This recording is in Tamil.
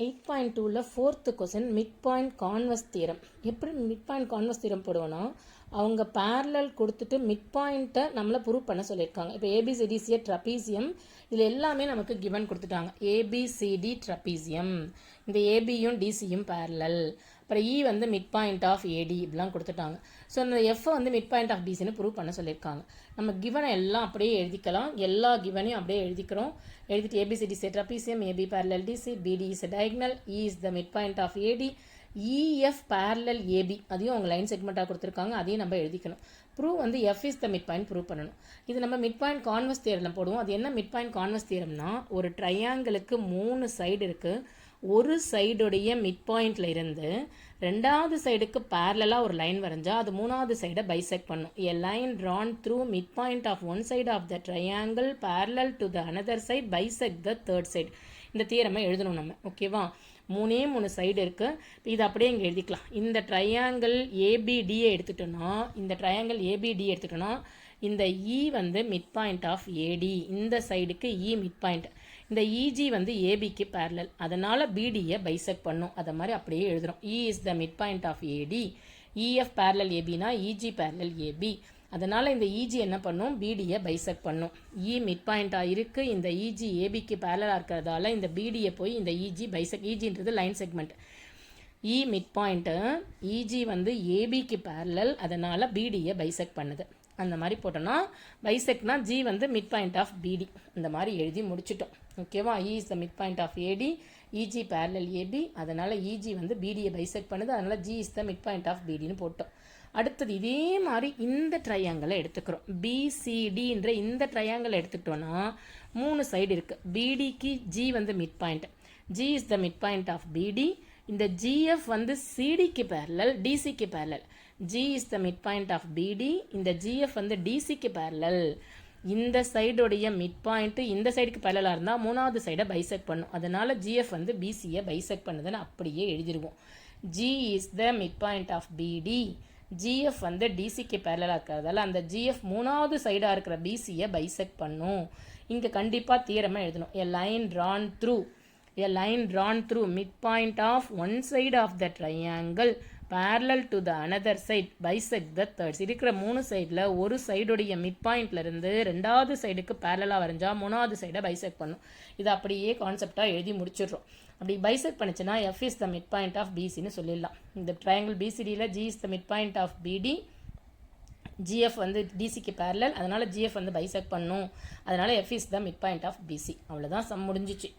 8.2ல 4th question mid point converse theorem. எப்படி மிட் பாயிண்ட் கான்வஸ் தியரம் போடுவோன்னா, அவங்க பேரலல் கொடுத்துட்டு மிட் பாயிண்ட்டை நம்மளை ப்ரூவ் பண்ண சொல்லியிருக்காங்க. இப்போ ஏபிசிடிசிஏ ட்ரப்பீசியம், இதில் எல்லாமே நமக்கு கிவன் கொடுத்துட்டாங்க. ஏபிசிடி ட்ரப்பீசியம், இந்த ஏபியும் டிசியும் பேரலல், அப்புறம் இ வந்து மிட் பாயிண்ட் ஆஃப் ஏடி இப்படிலாம் கொடுத்துட்டாங்க. ஸோ அந்த எஃப் வந்து மிட் பாயிண்ட் ஆஃப் பிசின்னு ப்ரூவ் பண்ண சொல்லியிருக்காங்க. நம்ம கிவனை எல்லாம் அப்படியே எழுதிக்கலாம். எல்லா கிவனையும் அப்படியே எழுதிக்கிறோம். எழுதிட்டு ABCD is a trapezium, AB parallel DC, BD is a diagonal, E is the midpoint of AD, EF parallel AB அதையும் அவங்க லைன் செக்மெண்ட்டாக கொடுத்துருக்காங்க. அதையும் நம்ம எழுதிக்கணும். ப்ரூவ் வந்து F is the midpoint prove பண்ணணும். இது நம்ம மிட் பாயிண்ட் கான்வஸ் தியரம் போடுவோம். அது என்ன மிட் பாயிண்ட் கான்வஸ் தியரம்னா, ஒரு ட்ரையாங்கிளுக்கு 3 சைடு இருக்குது. ஒரு சைடுடைய மிட் பாயிண்டில் இருந்து ரெண்டாவது சைடுக்கு பேரலாக ஒரு லைன் வரைஞ்சால் அது மூணாவது சைடை பைசெக்ட் பண்ணும். A line drawn through mid point of one side of the triangle parallel to the another side bisect the third side. இந்த தியரமை எழுதணும் நம்ம. ஓகேவா? 3 சைடு இருக்குது. இது அப்படியே இங்கே எழுதிக்கலாம். இந்த ட்ரையாங்கிள் ஏபிடியை எடுத்துட்டோன்னா, இந்த இ வந்து மிட் பாயிண்ட் ஆஃப் ஏடி, இந்த சைடுக்கு இ மிட் பாயிண்ட், இந்த இஜி வந்து ஏபிக்கு பேரலல், அதனால் பிடியை பைசெக்ட் பண்ணும். அதை மாதிரி அப்படியே எழுதுகிறோம். E is the mid point of AD, EF parallel ஏபினா இஜி பேரலல் ஏபி, அதனால் இந்த இஜி என்ன பண்ணும், பிடியை பைசெக்ட் பண்ணும். இ மிட் பாயிண்ட்டாக இருக்குது. இந்த இஜி ஏபிக்கு பேரலாக இருக்கிறதால இந்த பிடியை போய் இந்த இஜி பைசெக்ட், இஜின்றது லைன் செக்மெண்ட், இ மிட் பாயிண்ட்டு, இஜி வந்து ஏபிக்கு பேரலல், அதனால் பிடியை பைசெக்ட் பண்ணுது. அந்த மாதிரி போட்டோன்னா பைசெக்ட்னா ஜி வந்து மிட் பாயிண்ட் ஆஃப் பிடி. இந்த மாதிரி எழுதி முடிச்சிட்டோம். ஓகேவா? E is the mid point of AD, EG parallel AB, அதனால் இஜி வந்து பிடியை பைசெக்ட் பண்ணுது. அதனால் G is the mid point of பிடின்னு போட்டோம். அடுத்தது இதே மாதிரி இந்த ட்ரையாங்கிளை எடுத்துக்கிறோம். பிசிடின்ற இந்த ட்ரையாங்கிளை எடுத்துக்கிட்டோன்னா 3 சைடு இருக்குது. பிடிக்கு ஜி வந்து mid point, G is the mid point of BD. இந்த ஜிஎஃப் வந்து சிடிக்கு பேரலல், டிசிக்கு parallel, G is the mid point of BD. இந்த ஜிஎஃப் வந்து டிசிக்கு பேரலல். இந்த சைடுடைய மிட் பாயிண்ட்டு இந்த சைடுக்கு பேரலாக இருந்தால் மூணாவது சைடை பைசெக்ட் பண்ணும். அதனால் ஜிஎஃப் வந்து பிசியை பைசெக்ட் பண்ணுதுன்னு அப்படியே எழுதிடுவோம். G is the mid point of BD, GF வந்து டிசிக்கு பேரலாக இருக்கிறதால அந்த ஜிஎஃப் மூணாவது சைடாக இருக்கிற பிசியை பைசெக்ட் பண்ணும். இங்கே கண்டிப்பாக தியரமா எழுதணும். எ line drawn through midpoint of one side of the triangle parallel to the another side bisect the third. இருக்கிற 3 சைடில் ஒரு சைடுடைய மிட் பாயிண்ட்ல இருந்து ரெண்டாவது சைடுக்கு பேரலாக வரைஞ்சா மூணாவது சைடை பைசெக்ட் பண்ணும். இது அப்படியே கான்செப்டாக எழுதி முடிச்சிடுறோம். அப்படி பைசெக்ட் பண்ணிச்சுன்னா F is the mid point of பிசின்னு சொல்லிடலாம். இந்த ட்ரையாங்கிள் பிசிடியில் G is the mid point of BD, GF வந்து டிசிக்கு பேரலல், அதனால் ஜிஎஃப் வந்து பைசெக்ட் பண்ணும். அதனால் F is the mid point of BC. அவ்வளோதான், சம் முடிஞ்சிச்சு.